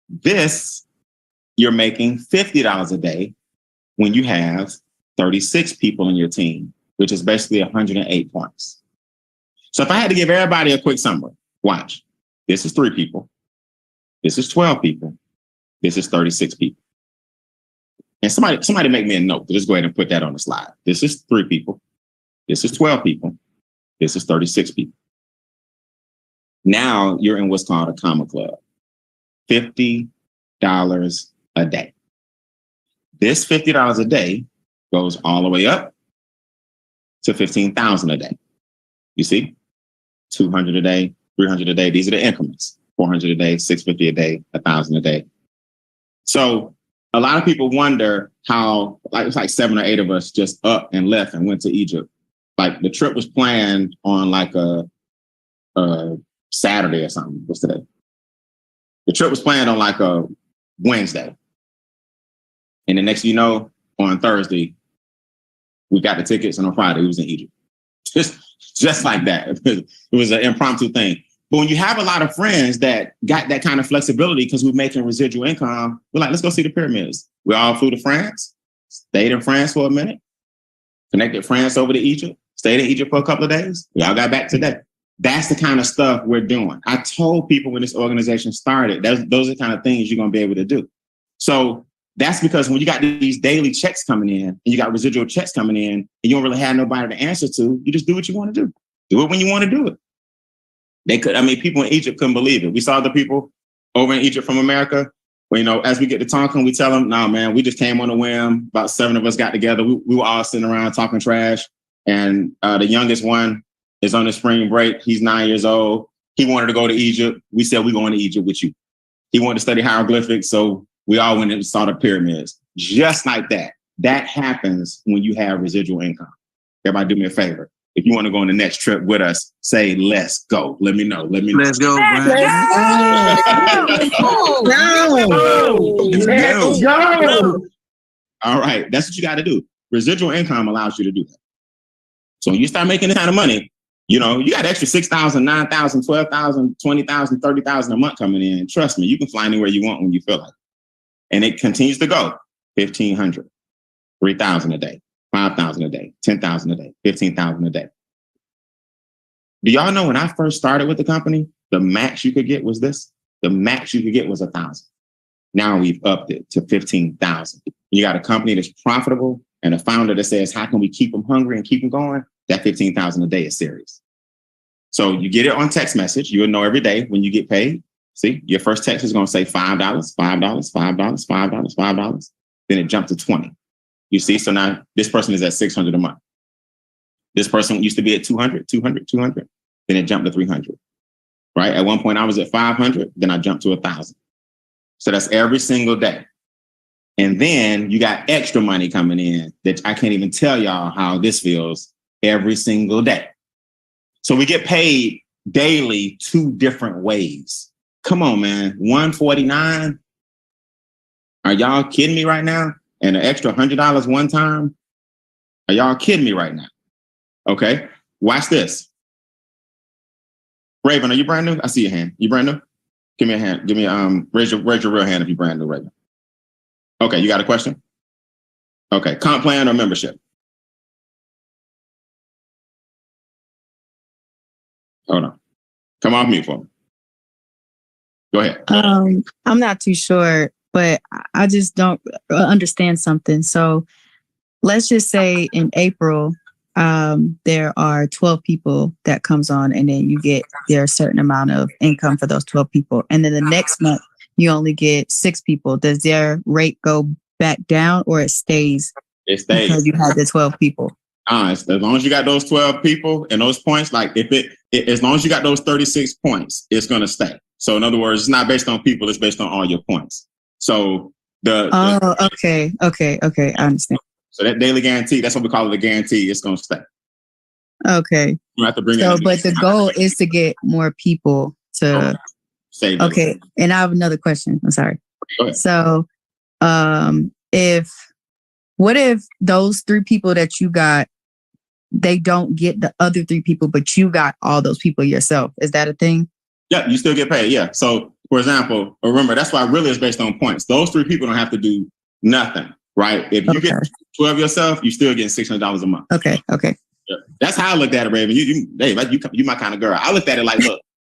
This, you're making $50 a day when you have 36 people in your team, which is basically 108 points. So if I had to give everybody a quick summary, watch. This is 3 people. This is 12 people. This is 36 people. And somebody make me a note. Just go ahead and put that on the slide. This is 3 people. This is 12 people. This is 36 people. Now you're in what's called a comma club. $50 a day. This $50 a day goes all the way up to $15,000 a day. You see? 200 a day, 300 a day. These are the increments. 400 a day, 650 a day, 1,000 a day. So a lot of people wonder how, it's like 7 or 8 of us just up and left and went to Egypt. Like the trip was planned on like a Saturday or something. What's today? The trip was planned on like a Wednesday. And the next thing you know, on Thursday, we got the tickets, and on Friday, it was in Egypt. Just like that. It was an impromptu thing. But when you have a lot of friends that got that kind of flexibility because we're making residual income, we're like, let's go see the pyramids. We all flew to France, stayed in France for a minute, connected France over to Egypt, stayed in Egypt for a couple of days. We all got back today. That's the kind of stuff we're doing. I told people when this organization started, those are the kind of things you're going to be able to do. So that's because when you got these daily checks coming in and you got residual checks coming in and you don't really have nobody to answer to, you just do what you want to do. Do it when you want to do it. People in Egypt couldn't believe it. We saw the people over in Egypt from America. Well, as we get to talking, we tell them, no, man, we just came on a whim. About 7 of us got together. We were all sitting around talking trash. And the youngest one is on the spring break. He's 9 years old. He wanted to go to Egypt. We said, we're going to Egypt with you. He wanted to study hieroglyphics. So we all went and saw the pyramids. Just like that. That happens when you have residual income. Everybody do me a favor. If you want to go on the next trip with us, say, let's go. Let me know. Let's go, Brian. Let's go. All right. That's what you got to do. Residual income allows you to do that. So when you start making this kind of money, you got extra $6,000, $9,000, $12,000, $20,000, $30,000 a month coming in. Trust me, you can fly anywhere you want when you feel like it. And it continues to go. $1,500, $3,000 a day, 5,000 a day, 10,000 a day, 15,000 a day. Do y'all know when I first started with the company, the max you could get was this? The max you could get was 1,000. Now we've upped it to 15,000. You got a company that's profitable and a founder that says, how can we keep them hungry and keep them going? That 15,000 a day is serious. So you get it on text message. You'll know every day when you get paid. See, your first text is going to say $5, $5, $5, $5, $5. Then it jumped to 20. You see, so now this person is at 600 a month. This person used to be at 200, 200, 200. Then it jumped to 300. Right? At one point I was at 500. Then I jumped to 1,000. So that's every single day. And then you got extra money coming in that I can't even tell y'all how this feels every single day. So we get paid daily 2 different ways. Come on, man. $149. Are y'all kidding me right now? And an extra $100 one time? Are y'all kidding me right now? Okay. Watch this. Raven, are you brand new? I see your hand. You brand new? Give me a hand. Give me raise your real hand if you're brand new, Raven. Okay, you got a question? Okay, comp plan or membership? Hold on. Come off mute for me. Go ahead. I'm not too sure, but I just don't understand something. So let's just say in April, there are 12 people that comes on, and then you get their certain amount of income for those 12 people. And then the next month, you only get 6 people. Does their rate go back down, or it stays? It stays. Because you had the 12 people. As long as you got those 12 people and those points, like as long as you got those 36 points, it's going to stay. So in other words, it's not based on people, it's based on all your points. So okay. I understand. So that daily guarantee, that's what we call it, a guarantee. It's going to stay. Okay. You have to bring but the goal is to get more people to save. Okay. And I have another question. I'm sorry. Go ahead. So, what if those 3 people that you got, they don't get the other 3 people, but you got all those people yourself? Is that a thing? Yeah, you still get paid. Yeah. So, for example, remember, that's why really it's based on points. Those 3 people don't have to do nothing, right? If you get 12 yourself, you still getting $600 a month. Okay. Yeah. That's how I looked at it, Raven. You my kind of girl. I looked at it like,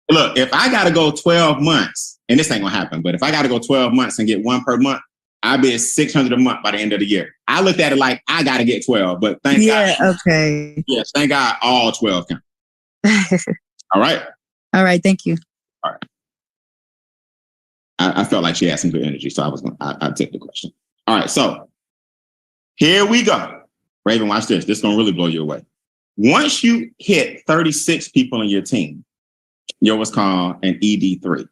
look, if I got to go 12 months, and this ain't gonna happen, but if I got to go 12 months and get 1 per month, I'll be at $600 a month by the end of the year. I looked at it like I got to get 12, but thank God. Yeah. Okay. Yes. Thank God all 12 count. All right. All right. Thank you. All right. I felt like she had some good energy, so I'd take the question. All right. So here we go. Raven, watch this. This is going to really blow you away. Once you hit 36 people on your team, you're what's called an ED3.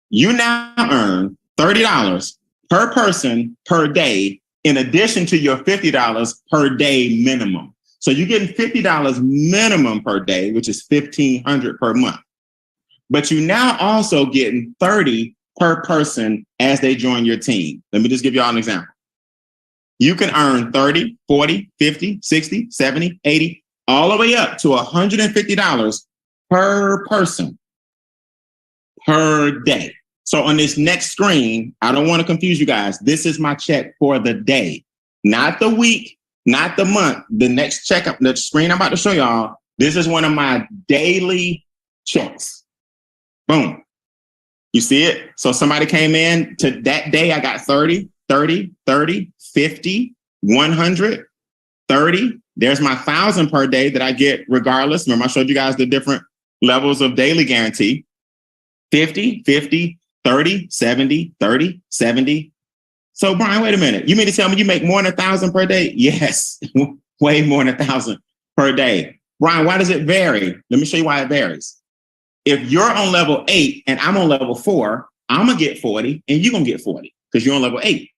You now earn $30 per person per day, in addition to your $50 per day minimum. So you're getting $50 minimum per day, which is $1,500 per month. But you now also getting $30 per person as they join your team. Let me just give you all an example. You can earn $30, $40, $50, $60, $70, $80, all the way up to $150 per person per day. So on this next screen, I don't want to confuse you guys. This is my check for the day, not the week, not the month. The next check, the screen I'm about to show y'all, this is one of my daily checks. Boom. You see it? So somebody came in to that day, I got 30, 30, 30, 50, 100, 30. There's my 1,000 per day that I get regardless. Remember, I showed you guys the different levels of daily guarantee. 50, 50, 30, 70, 30, 70. So Brian, wait a minute. You mean to tell me you make more than 1,000 per day? Yes, way more than 1,000 per day. Brian, why does it vary? Let me show you why it varies. If you're on level 8 and I'm on level 4, I'm going to get 40 and you're going to get 40 because you're on level 8.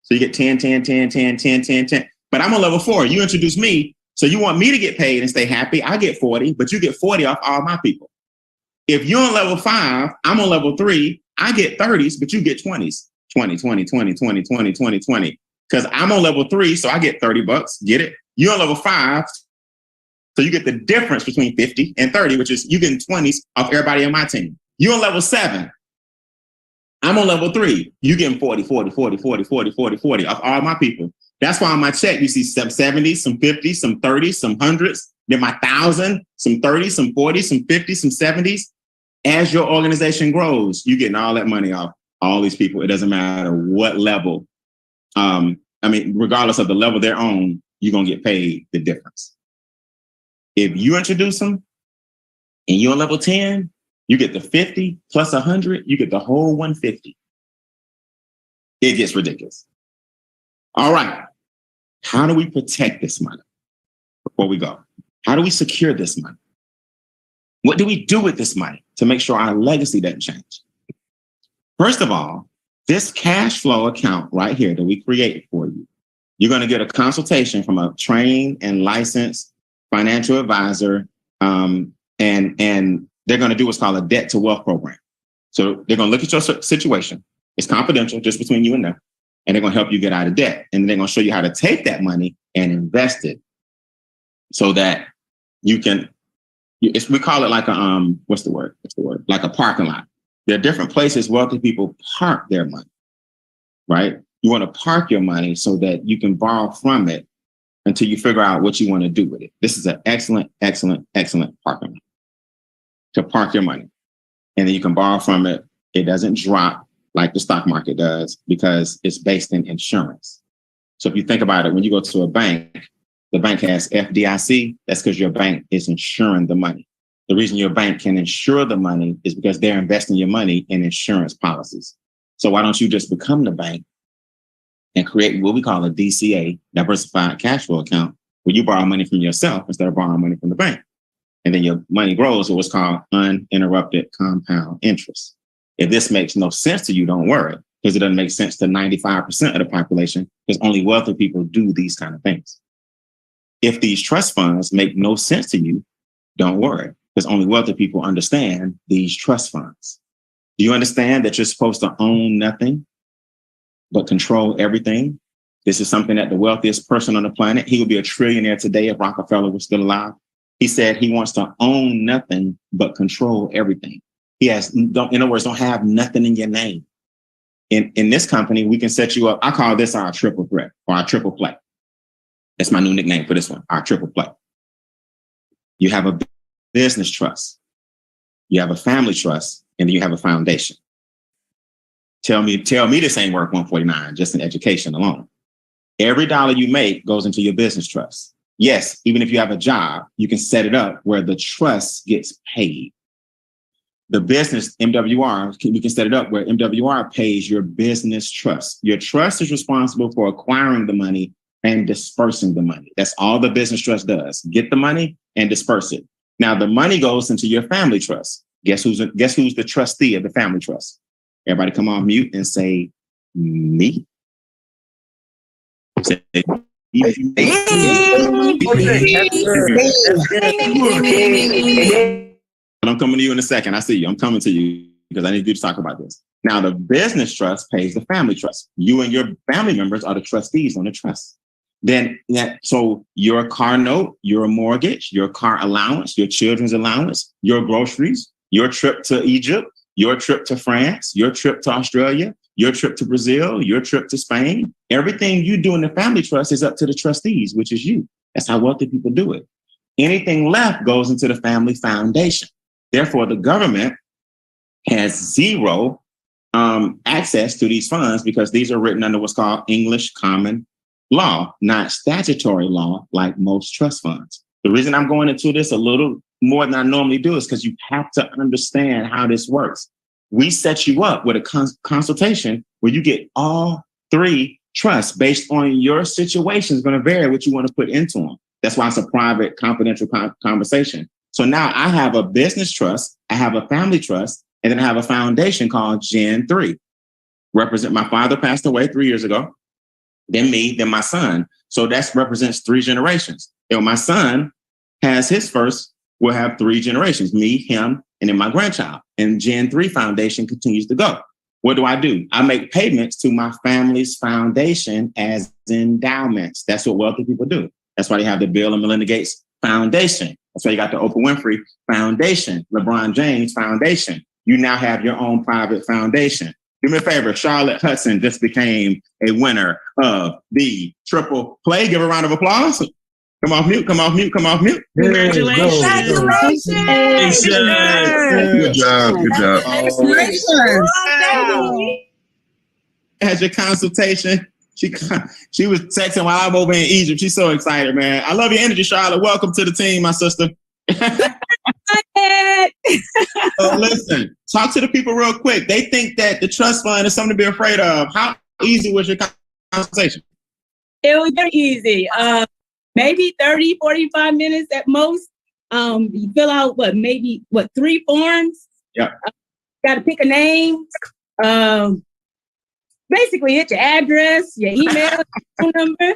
So you get 10, 10, 10, 10, 10, 10, 10. But I'm on level 4. You introduce me. So you want me to get paid and stay happy. I get 40, but you get 40 off all my people. If you're on level 5, I'm on level 3, I get 30s, but you get 20s. 20, 20, 20, 20, 20, 20, 20. Because I'm on level 3, so I get $30. Get it? You're on level 5, so you get the difference between 50 and 30, which is you getting 20s off everybody on my team. You're on level 7. I'm on level 3. You getting 40, 40, 40, 40, 40, 40, 40 off all my people. That's why on my check, you see some 70s, some 50s, some 30s, some hundreds, then my 1,000, some 30s, some 40s, some 50s, some 70s. As your organization grows, you're getting all that money off all these people. It doesn't matter what level. Regardless of the level they're on, you're going to get paid the difference. If you introduce them and you're on level 10, you get the 50 plus 100, you get the whole 150. It gets ridiculous. All right. How do we protect this money before we go? How do we secure this money? What do we do with this money to make sure our legacy doesn't change? First of all, this cash flow account right here that we created for you, you're going to get a consultation from a trained and licensed financial advisor, and they're going to do what's called a debt to wealth program. So they're going to look at your situation. It's confidential, just between you and them, and they're going to help you get out of debt. And they're going to show you how to take that money and invest it so that you can, we call it like a, what's the word? Like a parking lot. There are different places wealthy people park their money, right? You want to park your money so that you can borrow from it until you figure out what you want to do with it. This is an excellent, excellent, excellent parking lot to park your money. And then you can borrow from it. It doesn't drop like the stock market does because it's based in insurance. So if you think about it, when you go to a bank, the bank has FDIC. That's because your bank is insuring the money. The reason your bank can insure the money is because they're investing your money in insurance policies. So why don't you just become the bank and create what we call a DCA, diversified cash flow account, where you borrow money from yourself instead of borrowing money from the bank. And then your money grows at what's called uninterrupted compound interest. If this makes no sense to you, don't worry, because it doesn't make sense to 95% of the population, because only wealthy people do these kind of things. If these trust funds make no sense to you, don't worry, because only wealthy people understand these trust funds. Do you understand that you're supposed to own nothing but control everything? This is something that the wealthiest person on the planet, he would be a trillionaire today if Rockefeller was still alive. He said he wants to own nothing but control everything. He has, in other words, don't have nothing in your name. In this company, we can set you up. I call this our triple threat or our triple play. That's my new nickname for this one, our triple play. You have a business trust, you have a family trust, and then you have a foundation. Tell me this ain't worth 149, just in education alone. Every dollar you make goes into your business trust. Yes, even if you have a job, you can set it up where the trust gets paid. The business MWR, you can set it up where MWR pays your business trust. Your trust is responsible for acquiring the money and dispersing the money. That's all the business trust does. Get the money and disperse it. Now the money goes into your family trust. Guess who's the trustee of the family trust? Everybody come on mute and say, me. Say, I'm coming to you in a second. I see you. I'm coming to you because I need you to talk about this. Now, the business trust pays the family trust. You and your family members are the trustees on the trust. So your car note, your mortgage, your car allowance, your children's allowance, your groceries, your trip to Egypt, your trip to France, your trip to Australia, your trip to Brazil, your trip to Spain, everything you do in the family trust is up to the trustees, which is you. That's how wealthy people do it. Anything left goes into the family foundation. Therefore, the government has zero access to these funds because these are written under what's called English common law, not statutory law like most trust funds. The reason I'm going into this a little more than I normally do is because you have to understand how this works. We set you up with a consultation where you get all three trusts based on your situation. Is going to vary what you want to put into them. That's why it's a private, confidential conversation. So now I have a business trust, I have a family trust, and then I have a foundation called Gen 3. My father passed away 3 years ago, then me, then my son. So that represents 3 generations. And when my son has his first, we'll have 3 generations, me, him, and then my grandchild. And Gen 3 foundation continues to go. What do? I make payments to my family's foundation as endowments. That's what wealthy people do. That's why they have the Bill and Melinda Gates Foundation. That's why you got the Oprah Winfrey Foundation, LeBron James Foundation. You now have your own private foundation. Do me a favor. Charlotte Hudson just became a winner of the triple play. Give her a round of applause. Come off mute. Congratulations. Good job. As your consultation, she was texting while I'm over in Egypt. She's so excited, man. I love your energy, Charlotte. Welcome to the team, my sister. So listen, talk to the people real quick. They think that the trust fund is something to be afraid of. How easy was your conversation? It was very easy. Maybe 30, 45 minutes at most. You fill out 3 forms? Yeah. Got to pick a name. Basically, hit your address, your email, phone number.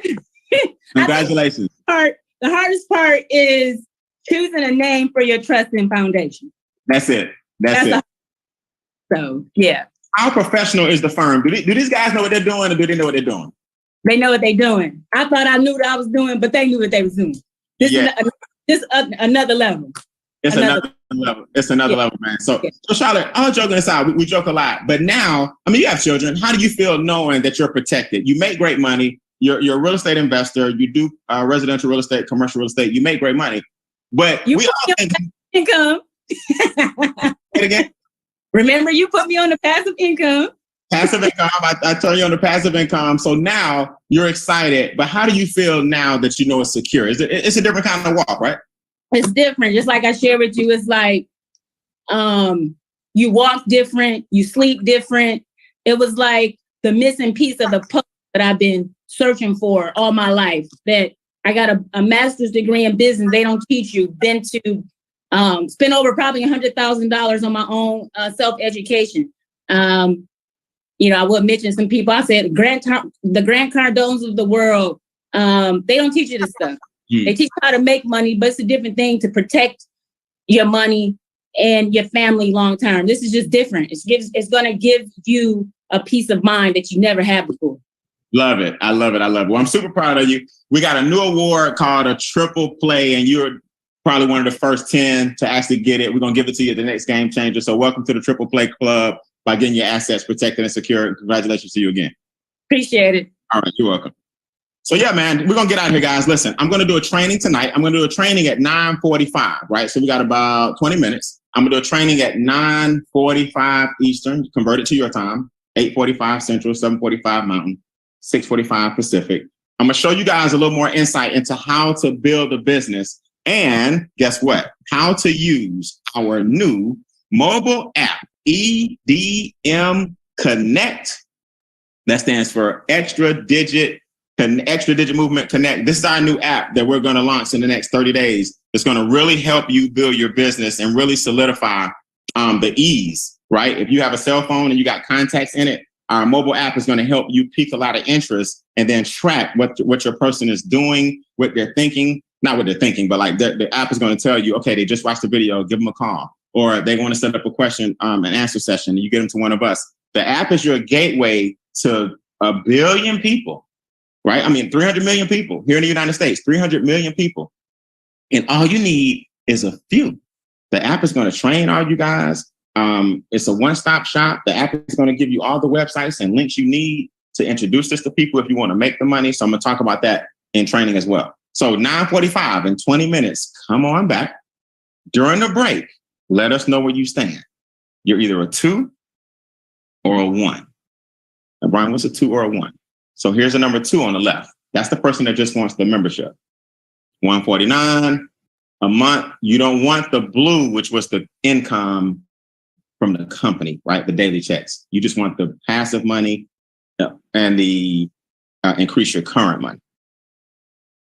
Congratulations. The hardest part is choosing a name for your trust and foundation. That's it. So, yeah. How professional is the firm? Do these guys know what they're doing, or do they know what they're doing? They know what they're doing. I thought I knew what I was doing, but they knew what they was doing. This is another level. It's another level. It's another level, man. So Charlotte, all joking aside, we joke a lot. But now, I mean, you have children. How do you feel knowing that you're protected? You make great money. You're a real estate investor. You do residential real estate, commercial real estate. You make great money. But we all income. Say it again. Remember, you put me on the passive income. Passive income. I turn you on the passive income. So now you're excited. But how do you feel now that you know it's secure? It's a different kind of walk, right? It's different. Just like I shared with you, it's like you walk different, you sleep different. It was like the missing piece of the puzzle that I've been searching for all my life. That I got a master's degree in business. They don't teach you. Then to spend over probably $100,000 on my own self-education. I would mention some people. I said the Grant Cardones of the world. They don't teach you this stuff. They teach you how to make money, but it's a different thing to protect your money and your family long term. This is just different. It's going to give you a peace of mind that you never had before. Love it. I love it. Well, I'm super proud of you. We got a new award called a triple play, and you're probably one of the first 10 to actually get it. We're going to give it to you at the next Game Changer. So welcome to the Triple Play Club by getting your assets protected and secure. Congratulations to you again. Appreciate it. All right. You're welcome. So yeah, man, we're going to get out of here, guys. Listen, I'm going to do a training tonight. I'm going to do a training at 9:45, right? So we got about 20 minutes. I'm going to do a training at 9:45 Eastern, convert it to your time, 8:45 Central, 7:45 Mountain, 6:45 Pacific. I'm going to show you guys a little more insight into how to build a business and guess what? How to use our new mobile app, EDM Connect. That stands for Extra Digit Movement Connect. This is our new app that we're going to launch in the next 30 days. It's going to really help you build your business and really solidify the ease, right? If you have a cell phone and you got contacts in it, our mobile app is going to help you pique a lot of interest and then track what your person is doing, what they're thinking, not what they're thinking, but like the app is going to tell you, okay, they just watched the video, give them a call, or they want to set up a question and answer session, and you get them to one of us. The app is your gateway to 1 billion people, right? I mean, 300 million people here in the United States, 300 million people. And all you need is a few. The app is going to train all you guys. It's a one-stop shop. The app is going to give you all the websites and links you need to introduce this to people if you want to make the money. So I'm going to talk about that in training as well. So 9:45 in 20 minutes, come on back. During the break, let us know where you stand. You're either a 2 or a 1. And Brian, what's a 2 or a 1? So here's the number 2 on the left. That's the person that just wants the membership. $149 a month. You don't want the blue, which was the income from the company, right? The daily checks. You just want the passive money and the increase your current money.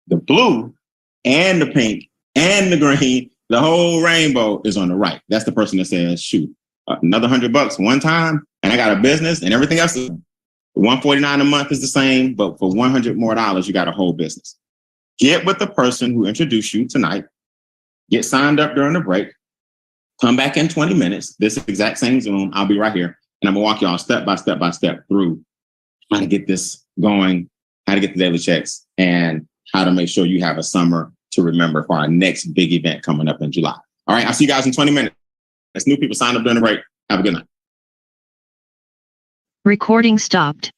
The blue and the pink and the green, the whole rainbow is on the right. That's the person that says, shoot, another $100 one time, and I got a business and everything else is $149 a month is the same, but for $100 more, you got a whole business. Get with the person who introduced you tonight. Get signed up during the break. Come back in 20 minutes. This exact same Zoom. I'll be right here. And I'm going to walk y'all step by step through how to get this going, how to get the daily checks, and how to make sure you have a summer to remember for our next big event coming up in July. All right. I'll see you guys in 20 minutes. As new people sign up during the break. Have a good night. Recording stopped.